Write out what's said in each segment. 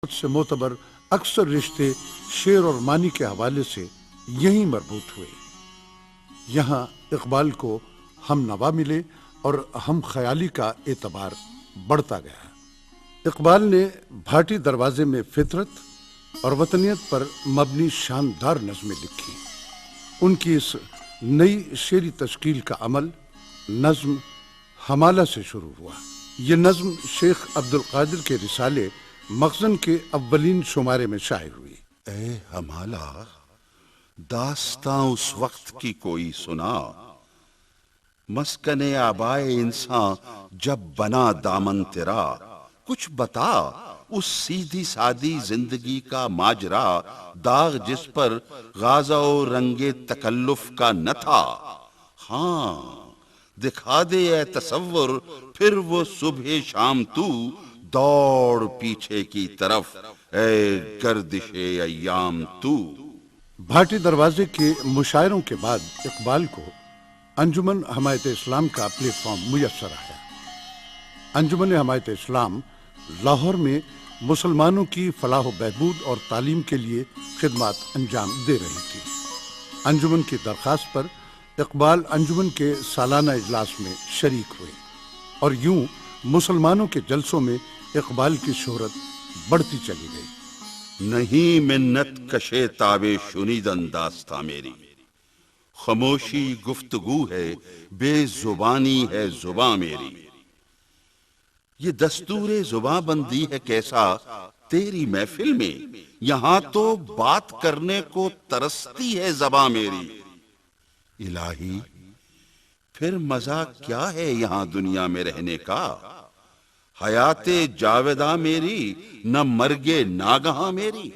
سے معتبر اکثر رشتے شعر اور معنی کے حوالے سے یہیں مربوط ہوئے۔ یہاں اقبال کو ہم نوا ملے اور ہم خیالی کا اعتبار بڑھتا گیا۔ اقبال نے بھاٹی دروازے میں فطرت اور وطنیت پر مبنی شاندار نظمیں لکھی۔ ان کی اس نئی شعری تشکیل کا عمل نظم حمالہ سے شروع ہوا۔ یہ نظم شیخ عبدالقادر کے رسالے مخزن کے اولین شمارے میں شائع ہوئی۔ اے حمالہ، داستاں اس وقت کی کوئی سنا، مسکن آبائے انسان جب بنا دامن تیرا، کچھ بتا اس سیدھی سادی زندگی کا ماجرا، داغ جس پر غازہ و رنگ تکلف کا نہ تھا۔ ہاں دکھا دے اے تصور پھر وہ صبح شام تو، دوڑ پیچھے کی طرف اے گردش ایام تو۔ بھاٹی دروازے کے مشاعروں کے بعد اقبال کو انجمن حمایت اسلام کا پلیٹ فارم میسر آیا۔ انجمن حمایت اسلام لاہور میں مسلمانوں کی فلاح و بہبود اور تعلیم کے لیے خدمات انجام دے رہی تھی۔ انجمن کی درخواست پر اقبال انجمن کے سالانہ اجلاس میں شریک ہوئے اور یوں مسلمانوں کے جلسوں میں اقبال کی شہرت بڑھتی چلی گئی۔ نہیں منت کشے تابے شنیدن داستاں میری، خاموشی گفتگو ہے، بے زبانی ہے زباں میری۔ یہ دستور زباں بندی ہے کیسا تیری محفل میں، یہاں تو بات کرنے کو ترستی ہے زباں میری۔ الہی پھر مزہ کیا ہے یہاں دنیا میں رہنے کا، حیات جاویداں میری نہ مرگ ناگہاں میری۔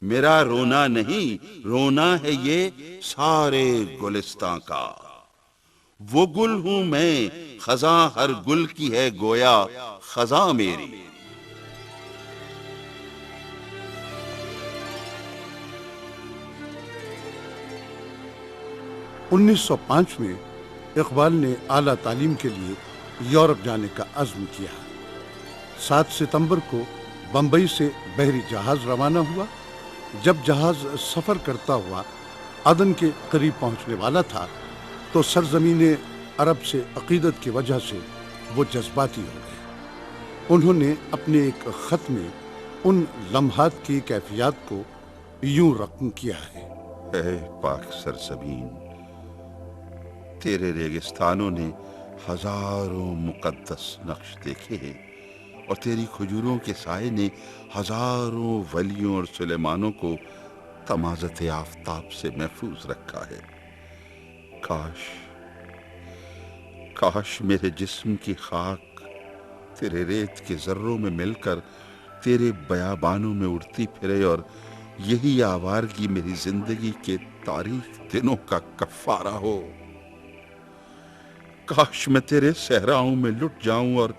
میرا رونا نہیں، رونا ہے یہ سارے گلستان کا، وہ گل ہوں میں خزاں ہر گل کی ہے گویا خزاں میری۔ 1905 میں اقبال نے اعلیٰ تعلیم کے لیے یورپ جانے کا عزم کیا۔ 7 ستمبر کو بمبئی سے بحری جہاز روانہ ہوا۔ جب جہاز سفر کرتا ہوا عدن کے قریب پہنچنے والا تھا تو سرزمین عرب سے عقیدت کی وجہ سے وہ جذباتی ہو گئے۔ انہوں نے اپنے ایک خط میں ان لمحات کی کیفیات کو یوں رقم کیا ہے۔ اے پاک سرزمین، تیرے ریگستانوں نے ہزاروں مقدس نقش دیکھے ہیں، اور تیری کھجوروں کے سائے نے ہزاروں ولیوں اور سلیمانوں کو تمازت آفتاب سے محفوظ رکھا ہے۔ کاش میرے جسم کی خاک تیرے ریت کے ذروں میں مل کر تیرے بیابانوں میں اڑتی پھرے، اور یہی آوارگی میری زندگی کے تاریک دنوں کا کفارہ ہو۔ کاش میں تیرے صحراؤں میں لٹ جاؤں اور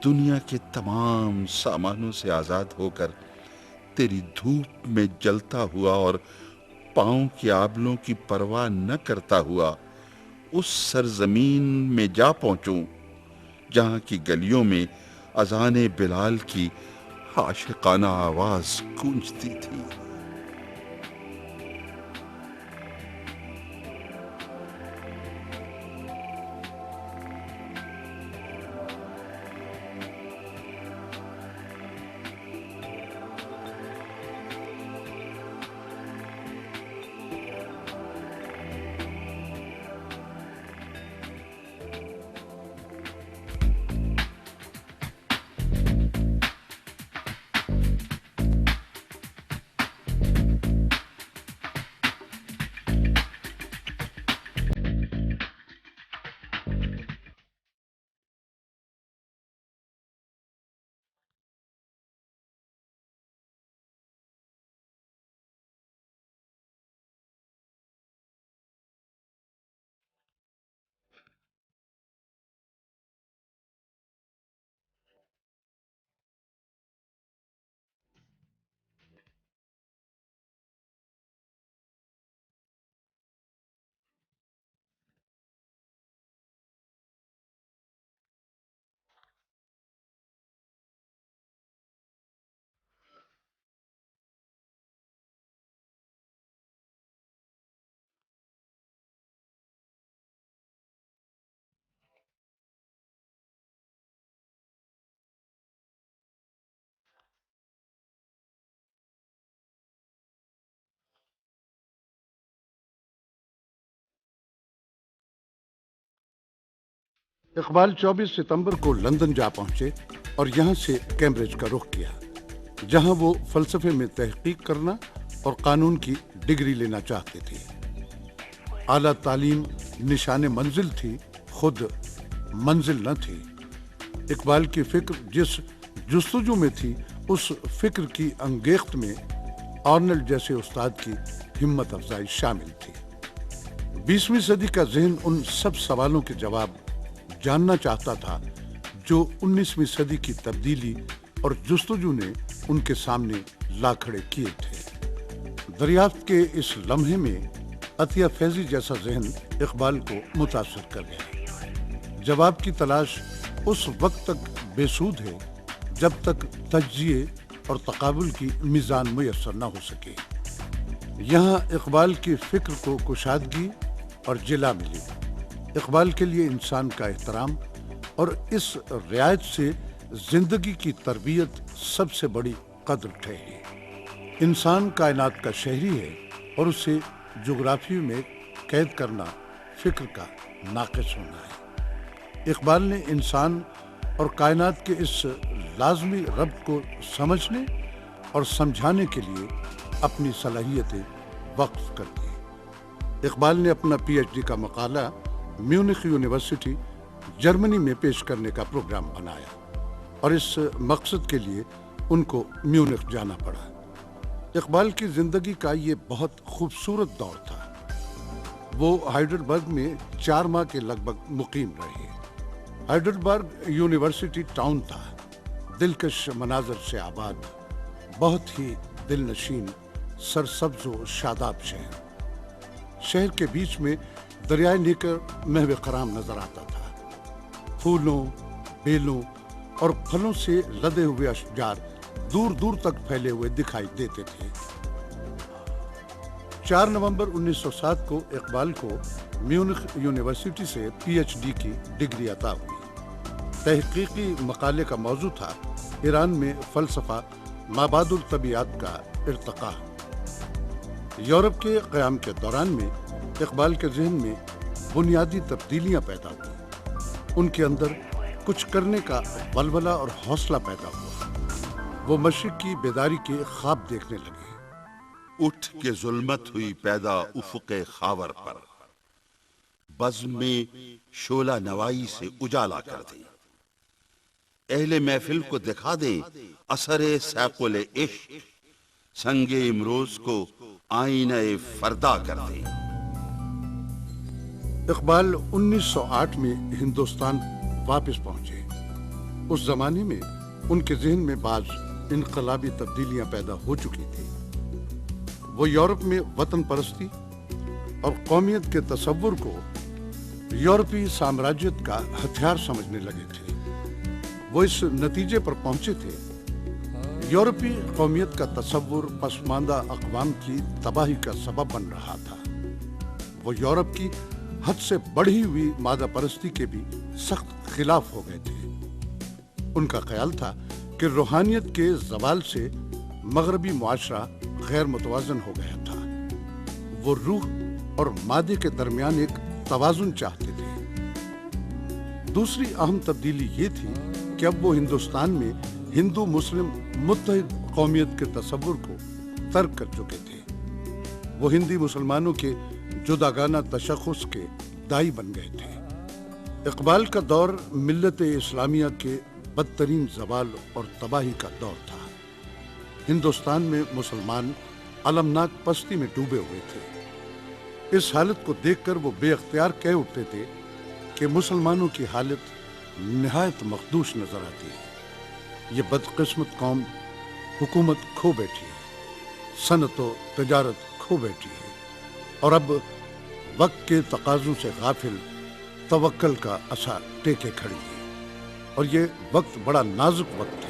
دنیا کے تمام سامانوں سے آزاد ہو کر تیری دھوپ میں جلتا ہوا اور پاؤں کے آبلوں کی پرواہ نہ کرتا ہوا اس سرزمین میں جا پہنچوں جہاں کی گلیوں میں اذان بلال کی عاشقانہ آواز گونجتی تھی۔ اقبال 24 ستمبر کو لندن جا پہنچے اور یہاں سے کیمبرج کا رخ کیا، جہاں وہ فلسفے میں تحقیق کرنا اور قانون کی ڈگری لینا چاہتے تھے۔ اعلیٰ تعلیم نشان منزل تھی، خود منزل نہ تھی۔ اقبال کی فکر جس جستجو میں تھی، اس فکر کی انگیخت میں آرنلڈ جیسے استاد کی ہمت افزائی شامل تھی۔ 20ویں صدی کا ذہن ان سب سوالوں کے جواب جاننا چاہتا تھا جو 19ویں صدی کی تبدیلی اور جستجو نے ان کے سامنے لا کھڑے کیے تھے۔ دریافت کے اس لمحے میں عطیہ فیضی جیسا ذہن اقبال کو متاثر کر گیا۔ جواب کی تلاش اس وقت تک بے سود ہے جب تک تجزیے اور تقابل کی میزان میسر نہ ہو سکے۔ یہاں اقبال کی فکر کو کشادگی اور جلا ملی۔ اقبال کے لیے انسان کا احترام اور اس رعایت سے زندگی کی تربیت سب سے بڑی قدر ٹھہری۔ انسان کائنات کا شہری ہے اور اسے جغرافی میں قید کرنا فکر کا ناقص ہونا ہے۔ اقبال نے انسان اور کائنات کے اس لازمی ربط کو سمجھنے اور سمجھانے کے لیے اپنی صلاحیتیں وقف کر دی۔ اقبال نے اپنا پی ایچ ڈی کا مقالہ میونخ یونیورسٹی جرمنی میں پیش کرنے کا پروگرام بنایا اور اس مقصد کے لیے ان کو میونخ جانا پڑا۔ اقبال کی زندگی کا یہ بہت خوبصورت دور تھا۔ وہ ہائیڈلبرگ میں 4 ماہ کے لگ بھگ مقیم رہے۔ ہائیڈلبرگ یونیورسٹی ٹاؤن تھا، دلکش مناظر سے آباد، بہت ہی دل نشین، سرسبز و شاداب شہر۔ شہر کے بیچ میں دریائے نیکر محو کرام نظر آتا تھا۔ پھولوں، بیلوں اور پھلوں سے لدے ہوئے اشجار دور دور تک پھیلے ہوئے دکھائی دیتے تھے۔ 4 نومبر 1907 کو اقبال کو میونخ یونیورسٹی سے پی ایچ ڈی کی ڈگری عطا ہوئی۔ تحقیقی مقالے کا موضوع تھا ایران میں فلسفہ مابعد الطبیعات کا ارتقاء۔ یورپ کے قیام کے دوران میں اقبال کے ذہن میں بنیادی تبدیلیاں پیدا ہوئیں۔ ان کے اندر کچھ کرنے کا ولولہ اور حوصلہ پیدا ہوا۔ وہ مشرق کی بیداری کے خواب دیکھنے لگے۔ اٹھ کے ظلمت ہوئی پیدا افق خاور پر، بزم میں شعلہ نوائی سے اجالا کر دیں۔ اہل محفل کو دکھا دیں اثر سیقل عشق، سنگ امروز کو آئینہ فردا کر دیں۔ اقبال 1908 میں ہندوستان واپس پہنچے۔ اس زمانے میں ان کے ذہن میں بعض انقلابی تبدیلیاں پیدا ہو چکی تھی۔ وہ یورپ میں وطن پرستی اور قومیت کے تصور کو یورپی سامراجیت کا ہتھیار سمجھنے لگے تھے۔ وہ اس نتیجے پر پہنچے تھے، یورپی قومیت کا تصور پسماندہ اقوام کی تباہی کا سبب بن رہا تھا۔ وہ یورپ کی حد سے بڑھی ہوئی مادہ پرستی کے بھی سخت خلاف ہو گئے تھے۔ ان کا خیال تھا کہ روحانیت کے زوال سے مغربی معاشرہ غیر متوازن ہو گیا تھا۔ وہ روح اور مادے کے درمیان ایک توازن چاہتے تھے۔ دوسری اہم تبدیلی یہ تھی کہ اب وہ ہندوستان میں ہندو مسلم متحد قومیت کے تصور کو ترک کر چکے تھے۔ وہ ہندی مسلمانوں کے جداگانہ تشخص کے دائی بن گئے تھے۔ اقبال کا دور ملت اسلامیہ کے بدترین زوال اور تباہی کا دور تھا۔ ہندوستان میں مسلمان المناک پستی میں ڈوبے ہوئے تھے۔ اس حالت کو دیکھ کر وہ بے اختیار کہہ اٹھتے تھے کہ مسلمانوں کی حالت نہایت مخدوش نظر آتی ہے۔ یہ بدقسمت قوم حکومت کھو بیٹھی ہے، صنعت و تجارت کھو بیٹھی ہے، اور اب وقت کے تقاضوں سے غافل توکل کا عصا ٹیکے کھڑی ہے۔ اور یہ وقت بڑا نازک وقت